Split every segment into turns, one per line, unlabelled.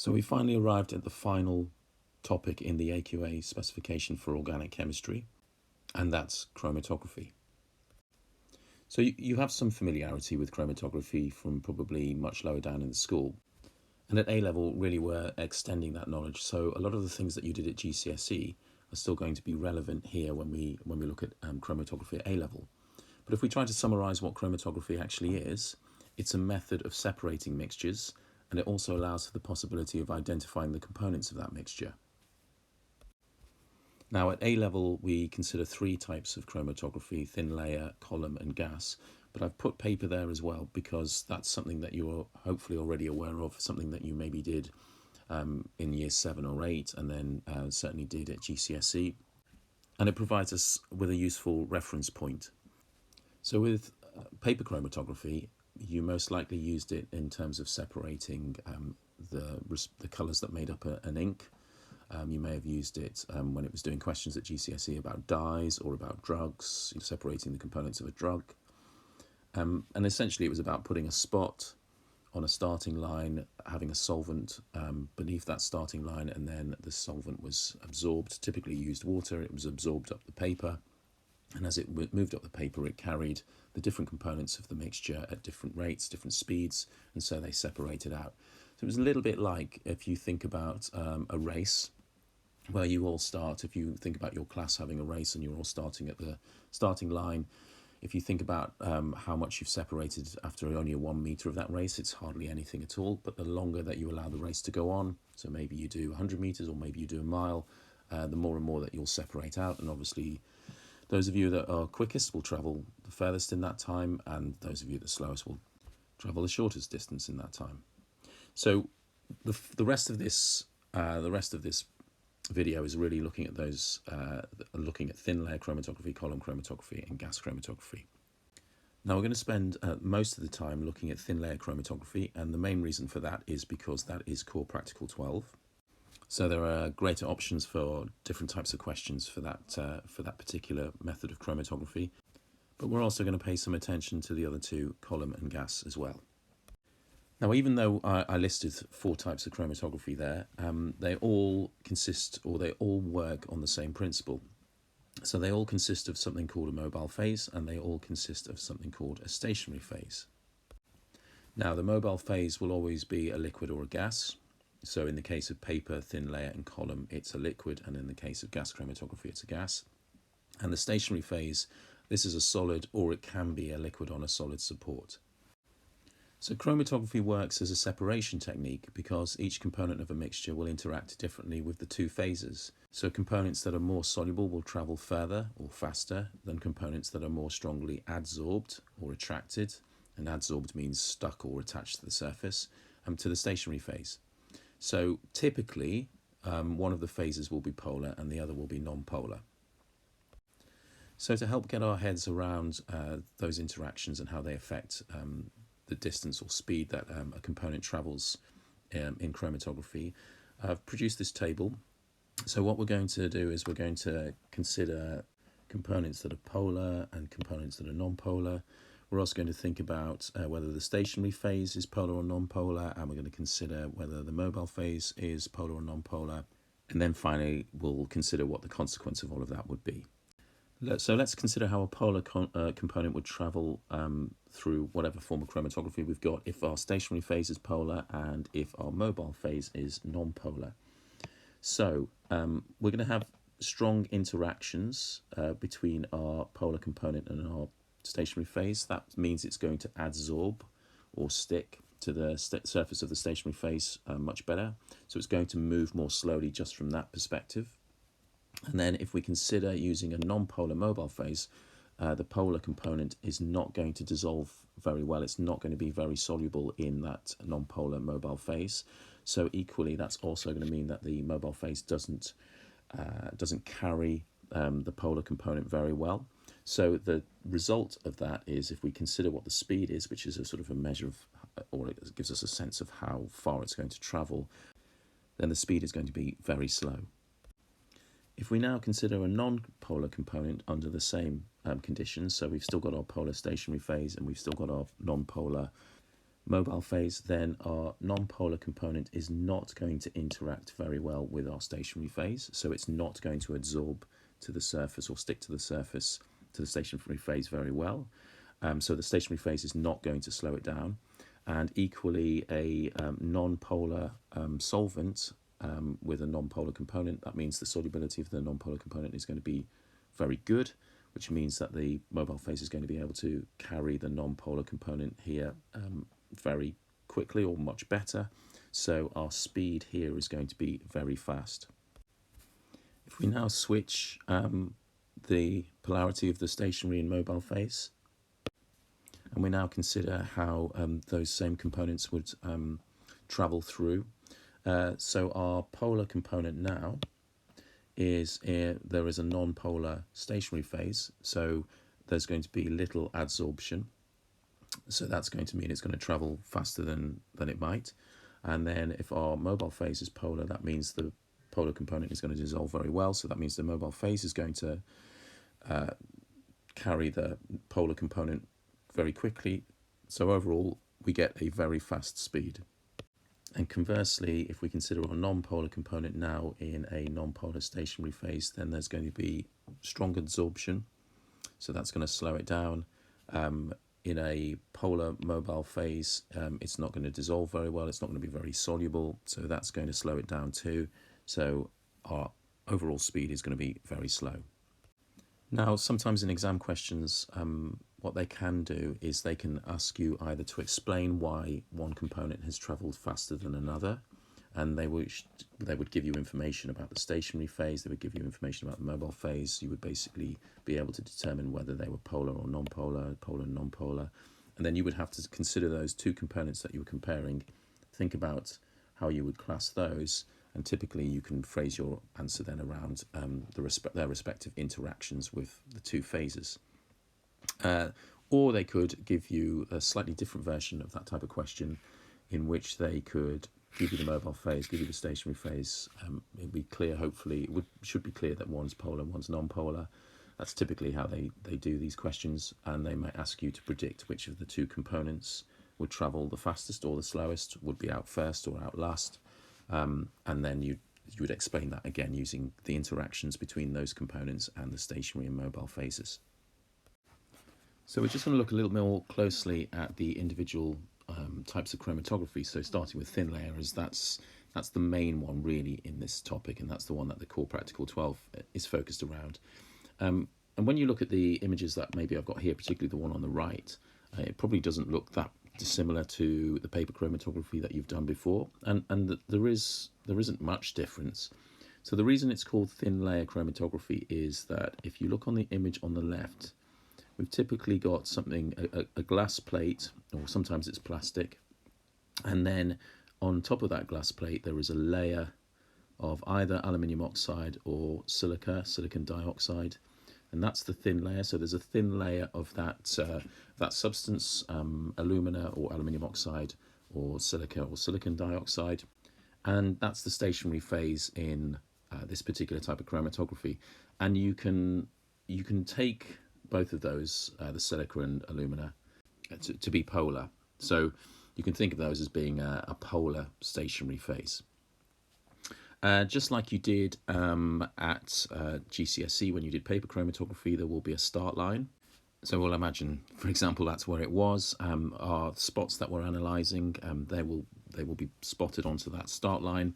So we finally arrived at the final topic in the AQA specification for organic chemistry, and that's chromatography. So you have some familiarity with chromatography from probably much lower down in the school. And at A level, really we're extending that knowledge. So a lot of the things that you did at GCSE are still going to be relevant here when we look at chromatography at A level. But if we try to summarize what chromatography actually is, it's a method of separating mixtures, and it also allows for the possibility of identifying the components of that mixture. Now at A level, we consider three types of chromatography: thin layer, column and gas. But I've put paper there as well because that's something that you're hopefully already aware of, something that you maybe did in year 7 or 8 and then certainly did at GCSE. And it provides us with a useful reference point. So with paper chromatography, you most likely used it in terms of separating the colours that made up an ink. You may have used it when it was doing questions at GCSE about dyes or about drugs, separating the components of a drug. And essentially it was about putting a spot on a starting line, having a solvent beneath that starting line, and then the solvent was absorbed. Typically used water, it was absorbed up the paper, and as it moved up the paper it carried the different components of the mixture at different rates, different speeds, and so they separated out. So it was a little bit like if you think about a race where you all start, if you think about your class having a race and you're all starting at the starting line. If you think about how much you've separated after only 1 metre of that race, it's hardly anything at all. But the longer that you allow the race to go on, so maybe you do 100 metres or maybe you do a mile, the more and more that you'll separate out. And obviously, those of you that are quickest will travel the furthest in that time, and those of you that are slowest will travel the shortest distance in that time. So the rest of this video is really looking at those, looking at thin layer chromatography, column chromatography, and gas chromatography. Now we're going to spend most of the time looking at thin layer chromatography, and the main reason for that is because that is core practical 12. So there are greater options for different types of questions for that particular method of chromatography. But we're also going to pay some attention to the other two, column and gas, as well. Now, even though I listed 4 types of chromatography there, they all consist, or they all work on the same principle. So they all consist of something called a mobile phase, and they all consist of something called a stationary phase. Now, the mobile phase will always be a liquid or a gas. So in the case of paper, thin layer and column, it's a liquid, and in the case of gas chromatography, it's a gas. And the stationary phase, this is a solid, or it can be a liquid on a solid support. So chromatography works as a separation technique because each component of a mixture will interact differently with the 2 phases. So components that are more soluble will travel further or faster than components that are more strongly adsorbed or attracted, and adsorbed means stuck or attached to the surface, to the stationary phase. So typically one of the phases will be polar and the other will be non-polar. So to help get our heads around those interactions and how they affect the distance or speed that a component travels in chromatography, I've produced this table. So what we're going to do is we're going to consider components that are polar and components that are non-polar. We're also going to think about whether the stationary phase is polar or non-polar, and we're going to consider whether the mobile phase is polar or non-polar. And then finally, we'll consider what the consequence of all of that would be. So let's consider how a polar component would travel through whatever form of chromatography we've got if our stationary phase is polar and if our mobile phase is non-polar. So we're going to have strong interactions between our polar component and our stationary phase. That means it's going to adsorb or stick to the surface of the stationary phase much better. So it's going to move more slowly just from that perspective. And then if we consider using a non-polar mobile phase, the polar component is not going to dissolve very well. It's not going to be very soluble in that non-polar mobile phase. So equally, that's also going to mean that the mobile phase doesn't carry the polar component very well. So the result of that is, if we consider what the speed is, which is a sort of a measure of, or it gives us a sense of how far it's going to travel, then the speed is going to be very slow. If we now consider a non-polar component under the same conditions, so we've still got our polar stationary phase and we've still got our non-polar mobile phase, then our non-polar component is not going to interact very well with our stationary phase, so it's not going to adsorb to the surface or stick to the surface to the stationary phase very well. So the stationary phase is not going to slow it down. And equally, a non-polar solvent with a non-polar component, that means the solubility of the non-polar component is going to be very good, which means that the mobile phase is going to be able to carry the non-polar component here very quickly or much better. So our speed here is going to be very fast. If we now switch the polarity of the stationary and mobile phase, and we now consider how those same components would travel through. So our polar component now is there is a non-polar stationary phase, so there's going to be little adsorption. So that's going to mean it's going to travel faster than it might. And then if our mobile phase is polar, that means the polar component is going to dissolve very well. So that means the mobile phase is going to carry the polar component very quickly. So overall, we get a very fast speed. And conversely, if we consider our non-polar component now in a non-polar stationary phase, then there's going to be strong adsorption. So that's going to slow it down. In a polar mobile phase, it's not going to dissolve very well. It's not going to be very soluble. So that's going to slow it down too. So our overall speed is going to be very slow. Now, sometimes in exam questions, what they can do is they can ask you either to explain why one component has travelled faster than another, and they would give you information about the stationary phase, they would give you information about the mobile phase. You would basically be able to determine whether they were polar or non-polar, polar and non-polar, and then you would have to consider those two components that you were comparing, think about how you would class those, and typically you can phrase your answer then around their respective interactions with the two phases. Or they could give you a slightly different version of that type of question, in which they could give you the mobile phase, give you the stationary phase. It'd be clear, hopefully, should be clear that one's polar, one's non-polar. That's typically how they do these questions, and they might ask you to predict which of the two components would travel the fastest or the slowest, would be out first or out last. And then you would explain that again using the interactions between those components and the stationary and mobile phases. So we're just going to look a little more closely at the individual types of chromatography. So starting with thin layer, as that's the main one really in this topic, and that's the one that the core practical 12 is focused around. And when you look at the images that maybe I've got here, particularly the one on the right, it probably doesn't look that dissimilar to the paper chromatography that you've done before, and there isn't much difference. So the reason it's called thin layer chromatography is that if you look on the image on the left, we've typically got something, a glass plate, or sometimes it's plastic, and then on top of that glass plate there is a layer of either aluminium oxide or silicon dioxide, and that's the thin layer. So there's a thin layer of that substance, alumina or aluminium oxide or silica or silicon dioxide, and that's the stationary phase in this particular type of chromatography. And you can take both of those, the silica and alumina, to be polar. So you can think of those as being a polar stationary phase. Just like you did at GCSE when you did paper chromatography, there will be a start line. So we'll imagine, for example, that's where it was. Our spots that we're analysing, they will be spotted onto that start line.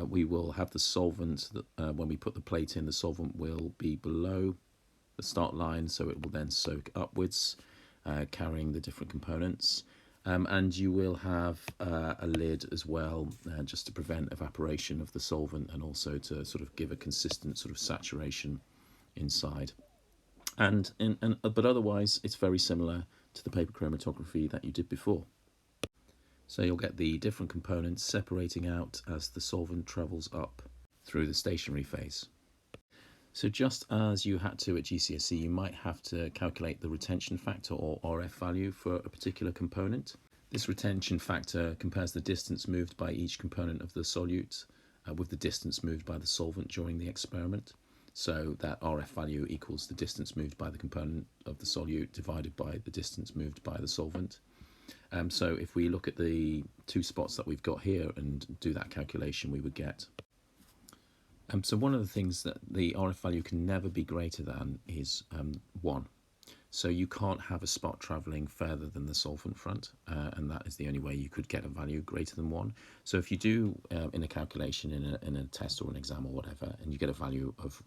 We will have the solvent, when we put the plate in, the solvent will be below the start line, so it will then soak upwards, carrying the different components. And you will have a lid as well, just to prevent evaporation of the solvent and also to sort of give a consistent sort of saturation inside. But otherwise, it's very similar to the paper chromatography that you did before. So you'll get the different components separating out as the solvent travels up through the stationary phase. So just as you had to at GCSE, you might have to calculate the retention factor or RF value for a particular component. This retention factor compares the distance moved by each component of the solute with the distance moved by the solvent during the experiment. So that RF value equals the distance moved by the component of the solute divided by the distance moved by the solvent. So if we look at the two spots that we've got here and do that calculation, we would get. So one of the things that the RF value can never be greater than is 1. So you can't have a spot travelling further than the solvent front, and that is the only way you could get a value greater than 1. So if you do in a calculation, in a test or an exam or whatever, and you get a value of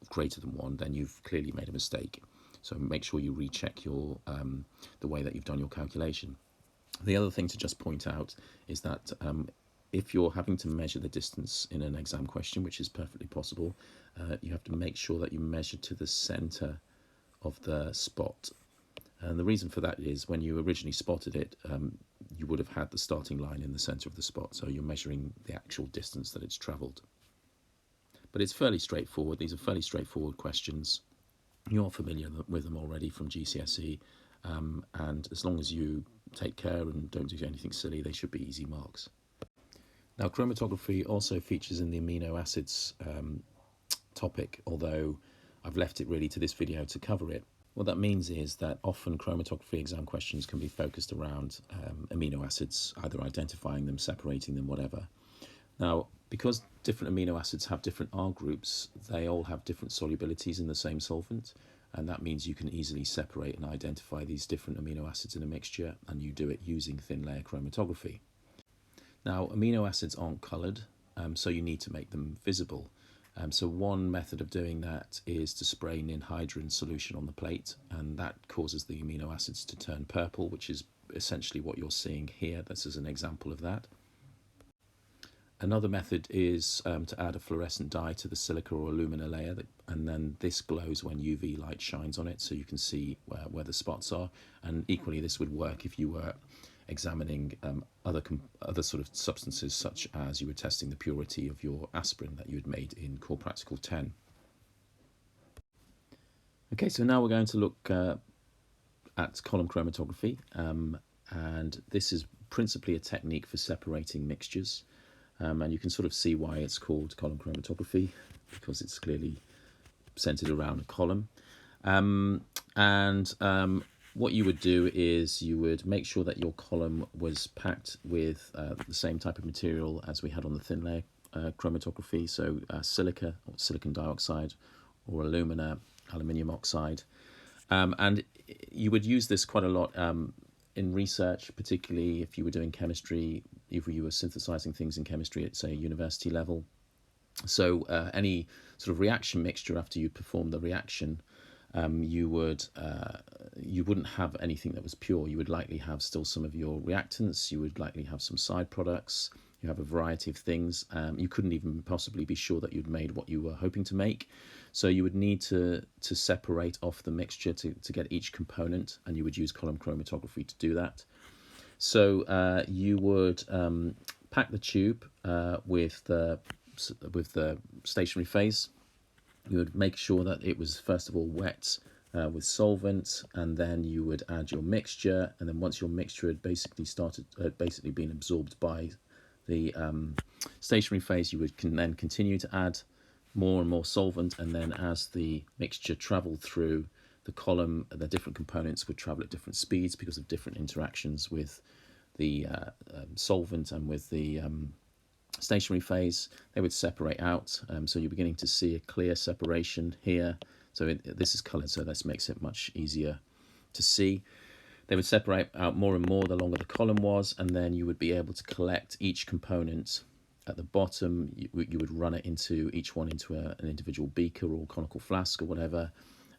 greater than 1, then you've clearly made a mistake. So make sure you recheck your the way that you've done your calculation. The other thing to just point out is that if you're having to measure the distance in an exam question, which is perfectly possible, you have to make sure that you measure to the centre of the spot. And the reason for that is when you originally spotted it, you would have had the starting line in the centre of the spot, so you're measuring the actual distance that it's travelled. But it's fairly straightforward. These are fairly straightforward questions. You're familiar with them already from GCSE, and as long as you take care and don't do anything silly, they should be easy marks. Now, chromatography also features in the amino acids topic, although I've left it really to this video to cover it. What that means is that often chromatography exam questions can be focused around amino acids, either identifying them, separating them, whatever. Now, because different amino acids have different R groups, they all have different solubilities in the same solvent, and that means you can easily separate and identify these different amino acids in a mixture, and you do it using thin layer chromatography. Now, amino acids aren't coloured, so you need to make them visible. So one method of doing that is to spray ninhydrin solution on the plate, and that causes the amino acids to turn purple, which is essentially what you're seeing here. This is an example of that. Another method is to add a fluorescent dye to the silica or alumina layer, and then this glows when UV light shines on it, so you can see where the spots are. And equally, this would work if you were examining other sort of substances, such as you were testing the purity of your aspirin that you had made in Core Practical 10. Okay, so now we're going to look at column chromatography, and this is principally a technique for separating mixtures. And you can sort of see why it's called column chromatography, because it's clearly centered around a column. What you would do is you would make sure that your column was packed with the same type of material as we had on the thin layer chromatography, so silica or silicon dioxide, or alumina, aluminium oxide. And you would use this quite a lot in research, particularly if you were doing chemistry, if you were synthesizing things in chemistry at, say, a university level. So any sort of reaction mixture, after you perform the reaction, you wouldn't have anything that was pure. You would likely have still some of your reactants. You would likely have some side products. You have a variety of things. You couldn't even possibly be sure that you'd made what you were hoping to make. So you would need to separate off the mixture to get each component, and you would use column chromatography to do that. So you would pack the tube with the stationary phase. You would make sure that it was first of all wet with solvent, and then you would add your mixture, and then once your mixture had basically been absorbed by the stationary phase, you would then continue to add more and more solvent, and then as the mixture travelled through the column, the different components would travel at different speeds because of different interactions with the solvent and with the stationary phase. They would separate out, so you're beginning to see a clear separation here. So this is coloured, so this makes it much easier to see. They would separate out more and more the longer the column was, and then you would be able to collect each component at the bottom. You would run it into each one into an individual beaker or conical flask or whatever,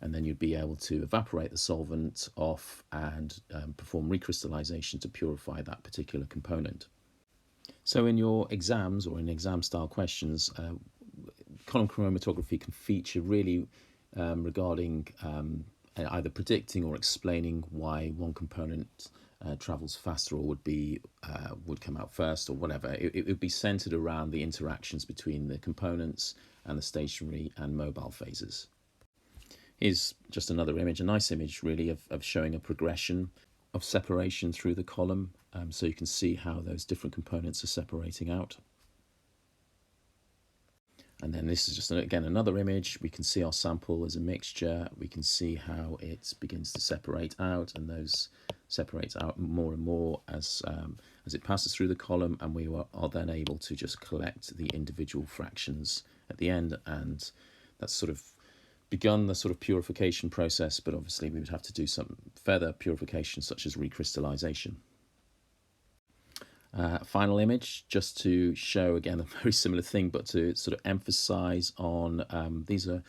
and then you'd be able to evaporate the solvent off and perform recrystallization to purify that particular component. So in your exams or in exam style questions, column chromatography can feature really regarding either predicting or explaining why one component travels faster or would come out first or whatever. It would be centered around the interactions between the components and the stationary and mobile phases. Here's just another image, a nice image really of showing a progression of separation through the column, so you can see how those different components are separating out. And then this is just, again, another image. We can see our sample as a mixture. We can see how it begins to separate out, and those separates out more and more as it passes through the column, and we are then able to just collect the individual fractions at the end, and that's sort of begun the sort of purification process, but obviously we would have to do some further purification such as recrystallization. Final image, just to show again a very similar thing, but to sort of emphasize on these are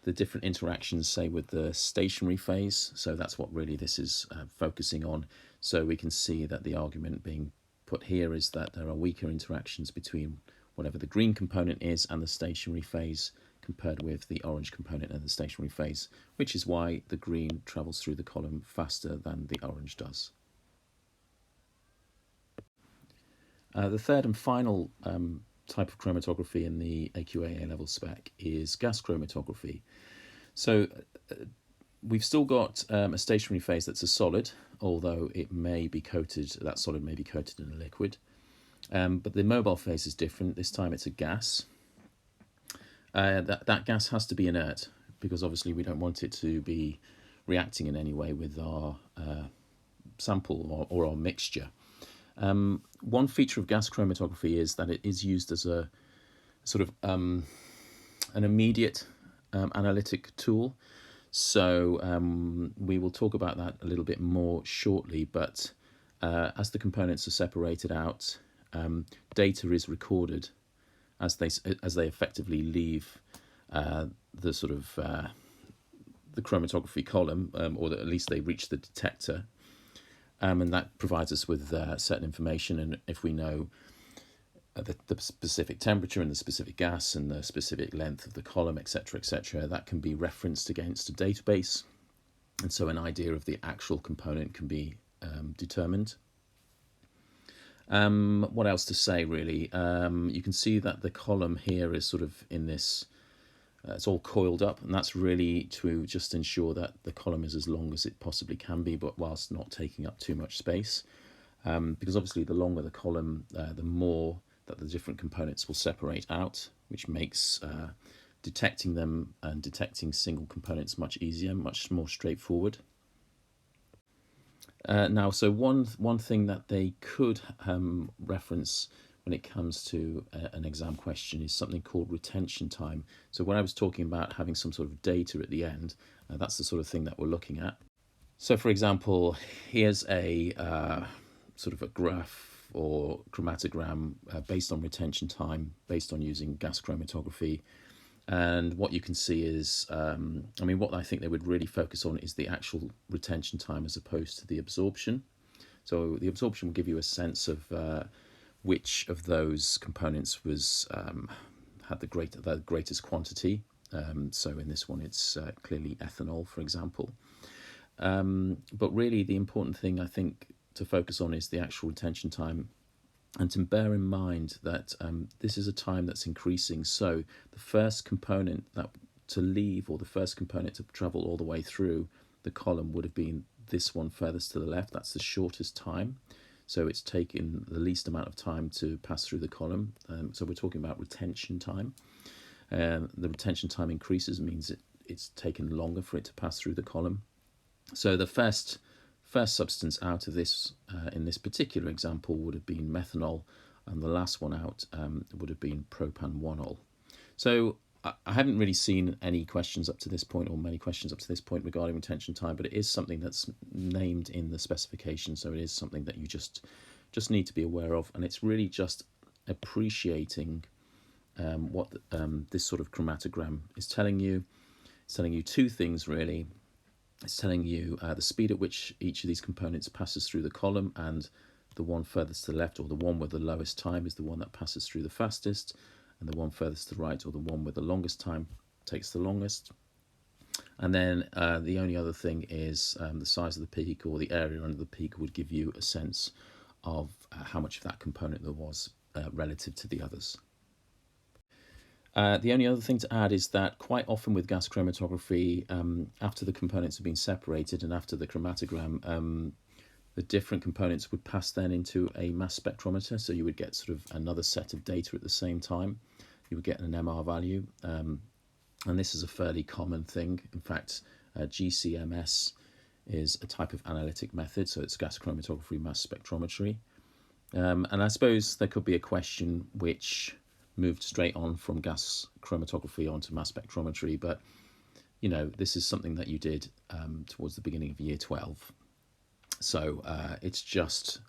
the different interactions, say with the stationary phase. So that's what really this is focusing on. So we can see that the argument being put here is that there are weaker interactions between whatever the green component is and the stationary phase compared with the orange component and the stationary phase, which is why the green travels through the column faster than the orange does. The third and final type of chromatography in the AQA A level spec is gas chromatography. So we've still got a stationary phase that's a solid, although it may be coated, that solid may be coated in a liquid. But the mobile phase is different. This time it's a gas. That gas has to be inert, because obviously we don't want it to be reacting in any way with our sample or our mixture. One feature of gas chromatography is that it is used as a sort of an immediate analytic tool. So we will talk about that a little bit more shortly, but as the components are separated out, data is recorded as they effectively leave the sort of the chromatography column, or at least they reach the detector. And that provides us with certain information, and if we know the specific temperature and the specific gas and the specific length of the column, etc., etc., that can be referenced against a database, and so an idea of the actual component can be determined. What else to say, really? You can see that the column here is sort of in this, it's all coiled up, and that's really to just ensure that the column is as long as it possibly can be, but whilst not taking up too much space. Because obviously the longer the column, the more that the different components will separate out, which makes detecting them and detecting single components much easier, much more straightforward. Now, so one thing that they could reference when it comes to an exam question is something called retention time. So when I was talking about having some sort of data at the end, that's the sort of thing that we're looking at. So for example, here's a sort of a graph or chromatogram based on retention time, based on using gas chromatography. And what you can see is, I mean, what I think they would really focus on is the actual retention time as opposed to the absorption. So the absorption will give you a sense of which of those components was had the greatest quantity. So in this one, it's clearly ethanol, for example. But really, the important thing I think to focus on is the actual retention time, and to bear in mind that this is a time that's increasing. So the first component that to leave, or the first component to travel all the way through the column, would have been this one furthest to the left. That's the shortest time. So it's taken the least amount of time to pass through the column. So we're talking about retention time. The retention time increases, means it's taken longer for it to pass through the column. So the first substance out of this, in this particular example, would have been methanol, and the last one out would have been propan-1-ol. So I haven't really seen any questions up to this point, or many questions up to this point, regarding retention time, but it is something that's named in the specification, so it is something that you just need to be aware of, and it's really just appreciating what this sort of chromatogram is telling you. It's telling you two things, really. It's telling you the speed at which each of these components passes through the column, and the one furthest to the left, or the one with the lowest time, is the one that passes through the fastest, and the one furthest to the right, or the one with the longest time, takes the longest. And then the only other thing is the size of the peak, or the area under the peak, would give you a sense of how much of that component there was relative to the others. The only other thing to add is that quite often with gas chromatography, after the components have been separated and after the chromatogram, the different components would pass then into a mass spectrometer, so you would get sort of another set of data at the same time. You would get an MR value, and this is a fairly common thing. In fact, GCMS is a type of analytic method, so it's gas chromatography, mass spectrometry. And I suppose there could be a question which moved straight on from gas chromatography onto mass spectrometry, but you know, this is something that you did towards the beginning of year 12. So it's just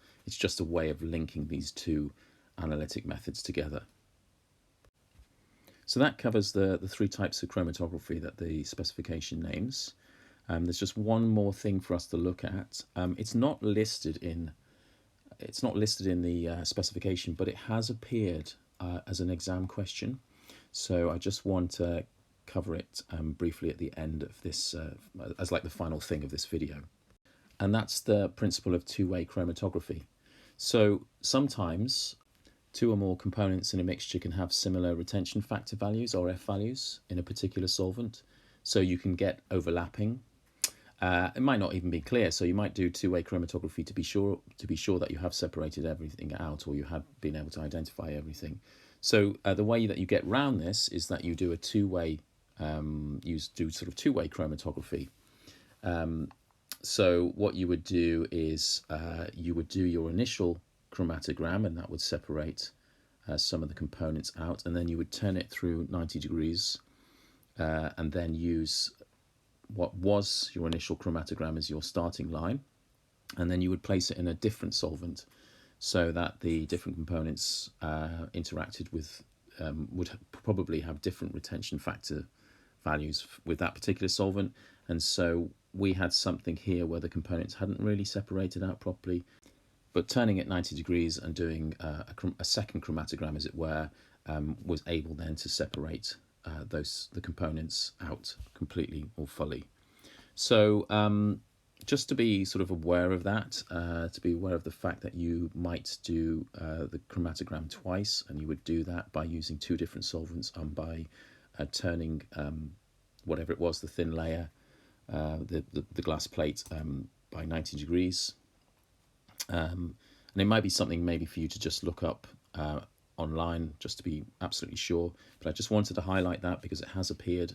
a way of linking these two analytic methods together. So that covers the three types of chromatography that the specification names. There's just one more thing for us to look at. It's not listed in the specification, but it has appeared as an exam question. So I just want to cover it briefly at the end of this, as like the final thing of this video. And that's the principle of two-way chromatography. So sometimes two or more components in a mixture can have similar retention factor values, or F values, in a particular solvent. So you can get overlapping. It might not even be clear, so you might do two-way chromatography to be sure that you have separated everything out, or you have been able to identify everything. So the way that you get round this is that you do a two-way, sort of two-way chromatography. So what you would do is you would do your initial chromatogram, and that would separate some of the components out, and then you would turn it through 90 degrees and then use what was your initial chromatogram as your starting line, and then you would place it in a different solvent so that the different components interacted with would probably have different retention factor values with that particular solvent. And so we had something here where the components hadn't really separated out properly, but turning it 90 degrees and doing a second chromatogram, as it were, was able then to separate the components out completely or fully. So just to be sort of aware of that, to be aware of the fact that you might do the chromatogram twice, and you would do that by using two different solvents and by turning whatever it was, the thin layer, the glass plate, by 90 degrees. And it might be something maybe for you to just look up online just to be absolutely sure, but I just wanted to highlight that because it has appeared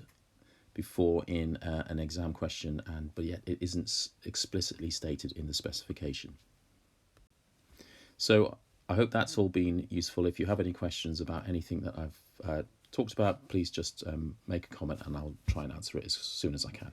before in an exam question, but yet it isn't explicitly stated in the specification. So I hope that's all been useful. If you have any questions about anything that I've talked about, please just make a comment and I'll try and answer it as soon as I can.